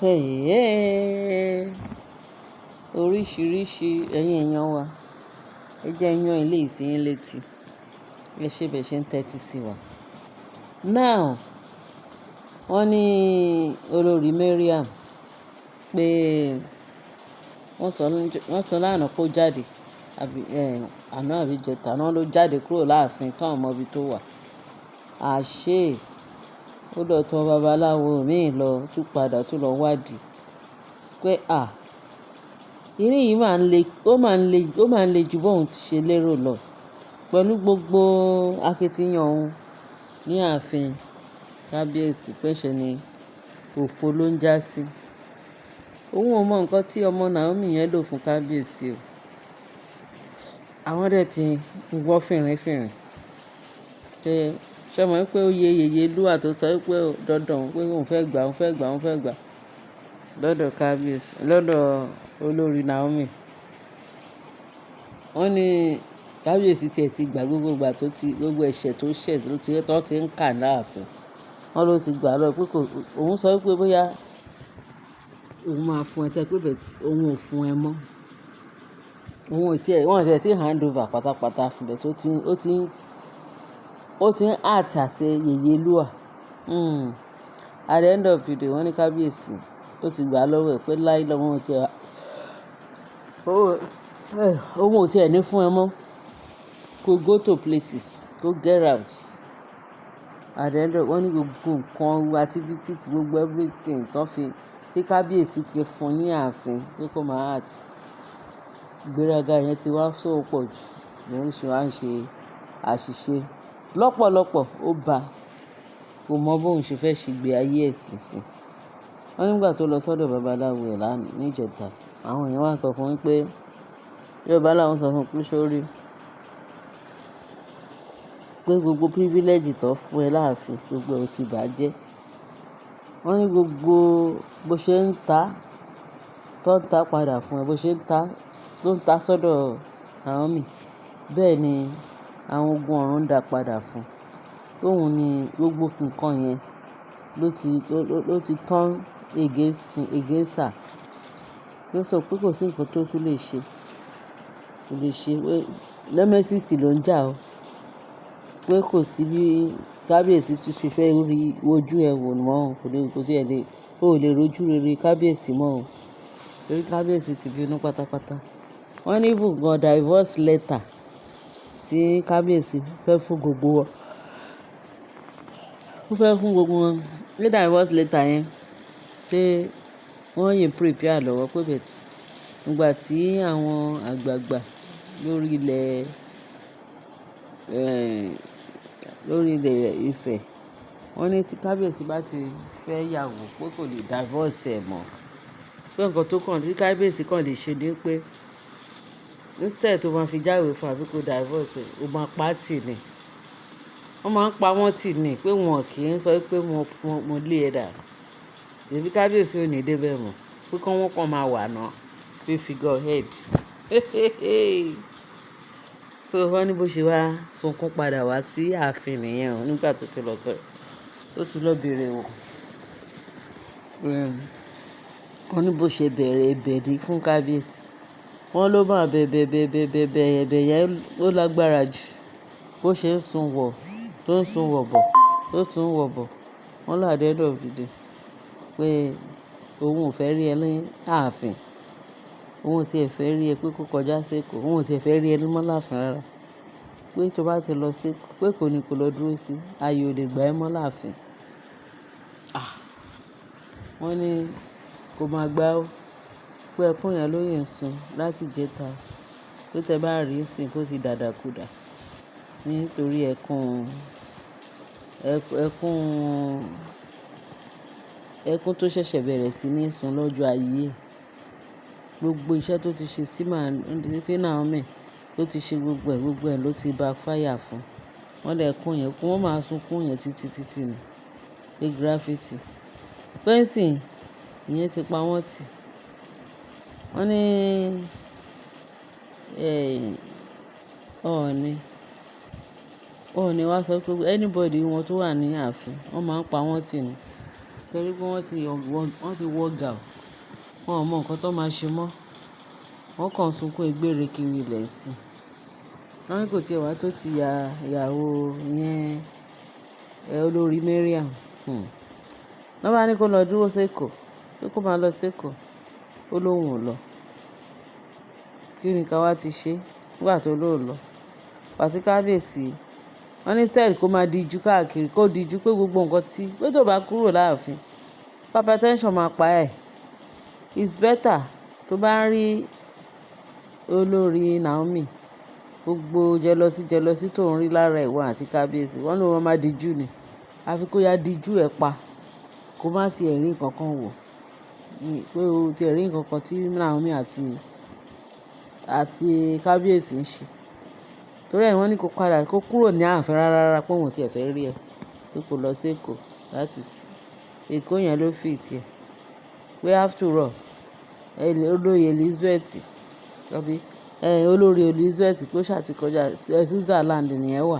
Hey, oríṣiríṣi ẹ̀yin èèyàn wa, ẹ jẹ́ yan ilé ìsìn létí, ẹ ṣe bẹ̀ ṣe ń tẹ́tí sí wa. Now, wọ́n ní Olori Mariam pé wọ́n sọ lánàá kó jáde, àná àbí jẹta náà ló jáde kúrò láàfin káwọn mọ ibi tó wà. Àṣé ó lọ tọ̀ babaláwo míì lọ tún padà tún lọ wádìí pé ìrìn yìí máa ń le ju bóun ti ṣe lérò lọ pẹ̀lú gbogbo akitiyan òun ní ààfin kábíyèsí pẹ́ṣẹ̀ ni òfo ló ń já sí. Òun ò mọ nǹkan tí ọmọ Naomi yẹn lò fún kábíyèsí o. Àwọn dẹ̀ ti ń gbọ́ fìrìnfìrìn ṣé mọ̀ pé ó yeye lúwà tó sọ pé dandan pé òun fẹ́ gbà lọ́dọ̀ kábíyèsí lọ́dọ̀ olórí Naomi. Wọ́n ní kábíyèsí tiẹ̀ ti gbà gbogbo ẹ̀ṣẹ̀ tó ṣẹ̀ tó ti ń kà láàfin. Wọ́n ló ti gbà lọ pé òun sọ pé bóyá òun máa fún ẹ tẹ́ pé bẹ́ẹ̀ òun ò fún ẹ mọ́. Wọ́n tiẹ̀ ti hand over pátápátá fún bẹ́ẹ̀ tó ó ti ń àṣẹ yeye lúwà. At the end of the day, wọ́n ní kábíyèsí ó ti gbà lọ́wọ́ ẹ̀ pé láì lọ́wọ́ òun ò tiẹ̀ ní fún ẹ mọ́. Go to places, go get out. At the end of wọ́n ní gbogbo nǹkan activities gbogbo everything tí kábíyèsí ti fún ní ààfin pé kó máa àti ìgbéraga yẹn ti wá sóò pọ̀ jù lòun ṣe wá ń ṣe àṣìṣe lọ́pọ̀lọpọ̀ ó bá kò mọ bóun ṣe fẹ́ ṣe gbé ayé ẹ̀ sísìn. Wọ́n nígbà tó lọ sọ́dọ̀ babaláwo ẹ̀ lánàá níjẹta àwọn èèyàn wá sọ fún un pé babaláwo sọ fún un pé sórí pé gbogbo privilege tó fún ẹ láàfin gbogbo ẹ̀ ó ti bàjẹ́. Wọ́n ní gbogbo bó ṣe ń ta tó ń ta padà fún ẹ bó ṣe ń ta tó ń ta sọ́dọ̀ Naomi bẹ́ẹ̀ ni àwọn ogun ọ̀run ń dà padà fún un. Tóun ni gbogbo nǹkan yẹn ló ti turn against her. Ó sọ pé kò sí nǹkan tó tún lè ṣe pé nemesis ló ń jà o pé kò sí bí kábíyèsí tún ṣe fẹ́ rí ojú ẹ̀ wò mọ́ o lè rojú rere kábíyèsí mọ́ o torí kábíyèsí ti bínú pátápátá. Wọ́n ní even gan divorce letter tí kábíyèsí fẹ́ fún gbogbo wọn ní divorce letter yẹn tí wọ́n yìí prepare lọ́wọ́ pé bẹ́ẹ̀ tí nígbà tí àwọn àgbààgbà lórí ilẹ̀ Ifẹ̀ wọ́n ní tí kábíyèsí bá ti fẹ́ yàwó pé kò lè divorce ẹ̀ mọ́ pé nǹkan tó kàn tí kábíyèsí kàn lè ṣe ni pé instead tó máa fi jáwèé fún àbí kó divorce ẹ̀ ó máa pa á tì ní. Wọ́n máa ń pa wọ́n tì ní pé wọn kì í sọ pé mo lé ẹ dà èbí kábíyèsí ò ní débẹ̀ mọ́ pé kí wọ́n kàn máa wà náà pé figure head. So wọ́n ní bó ṣe wá sunkún padà wá sí ààfin nìyẹn o nígbà tó ti lọ bèrè wò. Wọ́n ní bó ṣe bẹ̀rẹ̀ ẹ̀bẹ̀ ní fún kábíyèsí wọ́n ló máa bẹ̀bẹ̀ ẹ̀bẹ̀ yẹn ó lágbára jù bó ṣe ń sun wọ̀ tó ń sun wọ̀ bọ̀ tó tún wọ̀ bọ̀ wọ́n là at the end of the day pé òun ò fẹ́ rí ẹ ní ààfin òun ò tiẹ̀ fẹ́ rí ẹ pé kó kọjá sékòó òun ò tiẹ̀ fẹ́ rí ẹ ní mọ́ láàfin rárá pé tó bá ti lọ sí pé kò ní kó lọ dúró sí ayé ò lè gbà ẹ́ mọ́ láàfin. Wọ́n ní kó máa gbá ó pé ẹkún yẹn ló yẹ ń sun láti jẹta pé tẹ bá rí sìn kó ti dàdàkudà nítorí ẹkún tó ṣẹ̀ṣẹ̀ bẹ̀rẹ̀ sí ní sun lọ́jọ́ ayé gbogbo iṣẹ́ tó ti ṣe sí Naomi ló ti ṣe gbogbo ẹ̀ ló ti backfire fún. Wọ́n lè kún yẹn wọ́n máa sunkún yẹn títí ni pé gravity pẹ́ńsìn ìyẹn ti pa wọ́n tì. Wọ́n ní Ọọ̀ni wá sọ pé anybody wọn tó wà ní ààfin wọ́n máa ń pa wọ́n tì ní ṣe rí pé wọ́n ti wọ́ gà ọ́, wọn ò mọ nǹkan tó máa ṣe mọ́, wọ́n kàn ń sunkún egbére kiri ilẹ̀ sí i. Wọ́n ní kò tiẹ̀ wá tó ti ìyàwó yẹn olórí Mariam. Wọ́n bá ní kó lọ dúró sékòó, pé kó máa lọ sékòó, ó lóun ò lọ. Kí ni ká wá ti ṣe nígbà tó lóun lọ? Pàtí kábíyèsí wọ́n ní instead kó máa dijú káàkiri, kó dijú pé gbogbo nǹkan tí pé tó bá kúrò láàfin hypertension máa pa ẹ̀. It's better tó bá ń rí olórí Naomi gbogbo jẹlọsí tó ń rí lára ìwọ àti kábíyèsí wọ́n ló máa dijú ni, àfi kó ya dijú ẹ̀ pa, kó má tiẹ̀ rí nǹkan kan wò, pé o tiẹ̀ rí nǹkan kan tí Naomi àti kábíyèsí ń ṣe. Torí ẹ̀ wọ́n ní kó padà kó kúrò ní ààfin rárá pé òun tiẹ̀ fẹ́ rí ẹ, pé kó lọ sí Èkó láti Èkó yẹn ló fi tiẹ̀. Pé after all olóyè Elizabeth tàbí olórí Elizabeth kó ṣàtìkọjá Switzerland nìyẹn wà,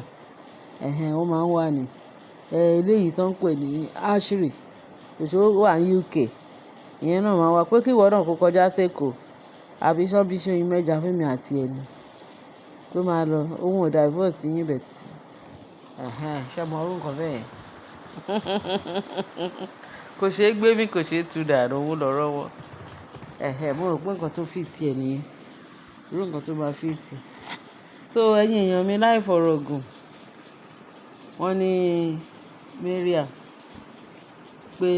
ó máa ń wà ní eléyìí tó ń pè ní Ashiri òṣèré wà ní UK, ìyẹn náà máa wà pé kí ìwọ náà kó kọjá sí Èkó àbí sọ́bí ṣe oyin mẹ́ja fún mi àti ẹni tó máa lọ ohun ò divorce yín bẹ̀ tí ṣe mọ orú nǹkan bẹ́ẹ̀ kò ṣeé gbé mi kò ṣeé tú dànù owó lọ́rọ́ wọn. Mo rò pé nǹkan tó fi tiẹ̀ nìyẹn, irú nǹkan tó bá fi tì. So ẹ̀yin èèyàn mi láì fọ̀rọ̀ gùn, wọ́n ní Mariam pé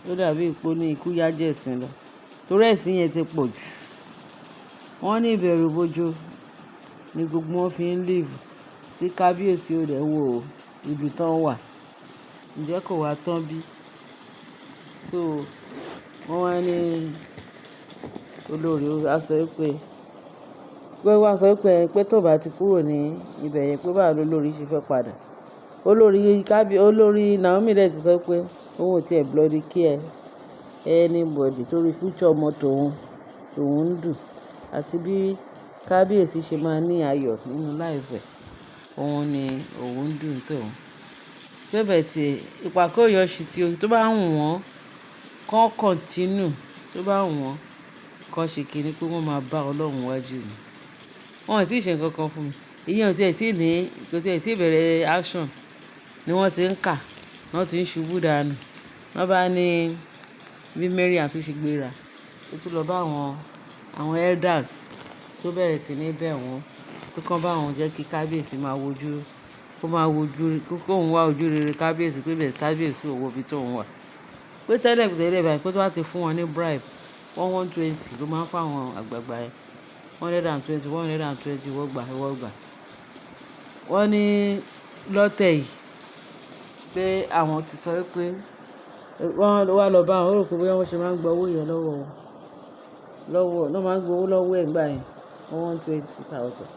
ó dàbí ipò ní ikú yájẹ̀ ẹ̀sìn lọ torí ẹ̀sìn yẹn ti pọ̀ jù. Wọ́n ní ìbẹ̀rù bojo ni gbogbo wọn fi ń live tí kábíyèsí ò dẹ̀ wo ibi tán wà, ǹjẹ́ kò wá tán bí? So wọ́n wá ní olórí á sọ pé tó bá ti kúrò ní ibẹ̀ yẹn pé báwo lolórí ṣe fẹ́ padà. Olórí Naomi dẹ̀ ti sọ pé òun ò tiẹ̀ bloody care anybody torí future ọmọ tòun ń dùn àti bí kábíyèsí ṣe máa ní ayọ̀ nínú láìfẹ́ òun ni òun ń dùn tòun. Bẹ́ẹ̀ tí ìpàkọ́ yọ̀ṣì tí tó bá wù wọ́n kán continue, tó bá wù wọ́n kán ṣe kíní pé wọ́n máa bá Ọlọ́run wájú ni. Wọ́n ò tí ì ṣe nǹkan kan fún mi. Ìyẹn kò tiẹ̀ tí ì bẹ̀rẹ̀ action ni wọ́n ti ń kà, wọ́n ti ń ṣubú dànù. Wọ́n bá ní bí Mariam tó ṣe gbéra, ó tún lọ bá àwọn elders tó bẹ̀rẹ̀ sí ní bẹ̀ wọ́n pé kán bá wọn jẹ́ kí kábíyèsí kóun wá ojú rere kábíyèsí pé bẹ́ẹ̀ kábíyèsí ò wo ibi tóun wà. Pé tẹ́lẹ̀ báyìí pé tó bá ti fún wọn ní bribe 120 ló máa ń fáwọn àgbààgbà yẹn 120 wọ́n gbà. Wọ́n ní lọ́tẹ̀ yìí pé àwọn ti sọ pé wọ́n wá lọ bá wọn, ó rò pé bóyá wọ́n ṣe máa ń gba owó yẹn lọ́wọ́ náà máa ń gbowó lọ́wọ́ ẹ̀ gbà yẹn 120,000.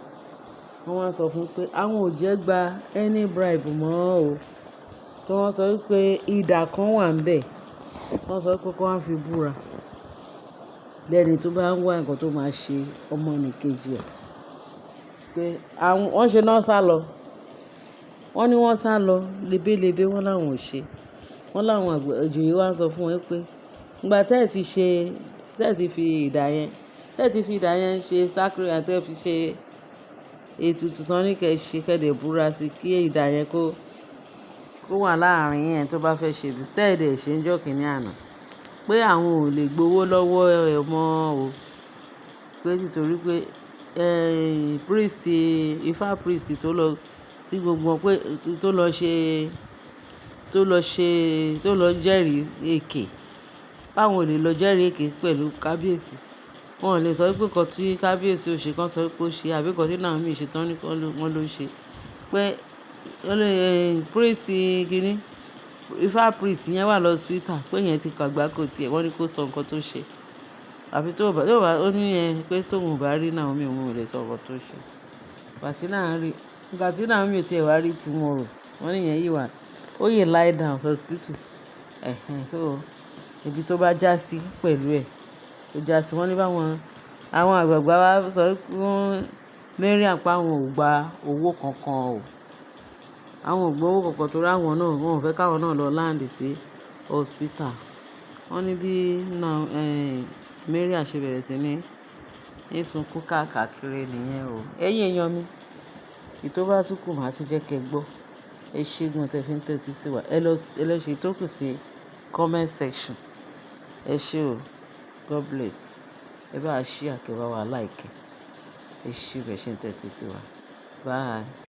Wọ́n wá sọ fún pé àwọn ò jẹ́ gba any bribe mọ́ o. Tí wọ́n sọ pé ìdà kan wà ń bẹ̀, wọ́n sọ pé kó wá fi búra lẹ́ni tó bá ń wá nǹkan tó máa ṣe ọmọnìkejì ẹ̀. Pé wọ́n ṣe náà sá lọ. Wọ́n ní wọ́n sá lọ lebélebé, wọ́n láwọn ò ṣe. Wọ́n láwọn ìjòyè wá sọ fún wọn pé ìgbà tẹ́ẹ̀ ti fi ìdà yẹn ṣe sacred àti ẹ fi ṣe ètùtù tán ní kẹ́ ṣe kẹ́dẹ̀ búra sí kí ìdà yẹn kó wà láàrin yẹn tó bá fẹ́ ṣe bí tẹ́ẹ̀dẹ̀ ṣe ń jọ́ kìíní àná. Pé àwọn ò lè gbowó lọ́wọ́ ẹ̀ mọ́ o. Pé nítorí pé ifá priest tó lọ tí gbogbo pé tó lọ jẹ́rìí èké, báwọn ò lè lọ jẹ́rìí èké pẹ̀lú kábíyèsí. Wọn ò lè sọ pé nǹkan tí kábíyèsí ò ṣe kán sọ pé ó ṣe àbí nǹkan tí Naomi ṣe tán ní wọ́n ló ṣe. Pé priest kìíní ifá priest yẹn wà lọ hospital pé yẹn ti kàgbákò tiẹ̀, wọ́n ní kó sọ nǹkan tó ṣe. Àbí tó bá ó ní yẹn pé tóun ò bá rí Naomi òun ò lè sọ nǹkan tó ṣe. Ìgbà tí Naomi tiẹ̀ wá rí tomorrow, wọ́n ní yẹn yìí wà ó yè lie down hospital. So ibi tó bá já sí pẹ̀lú ẹ̀ tó já sí wọ́n ní báwọn àwọn àgbààgbà wa sọ fún Mariam pé àwọn ò gba owó kankan o. Àwọn ò gba owó kankan torí àwọn náà wọn ò fẹ́ káwọn náà lọ land sí hospital. Wọ́n ní bí Mariam ṣe bẹ̀rẹ̀ sí ní sunkún káàkiri nìyẹn o. Ẹ̀yin èèyàn mi, èyí tó bá tún kù màá tún jẹ́ kẹ́ gbọ́. Ẹ ṣé gan tẹ́ fi ń tẹ́tí sí wa. Ẹ lọ ṣe tó kù sí comment section. Ẹ ṣé o. God bless. Ẹ bá wa share, kẹ́ bá wa like. Ẹ ṣé bẹ́ẹ̀ ṣe ń tẹ́tí sí wa. Bye.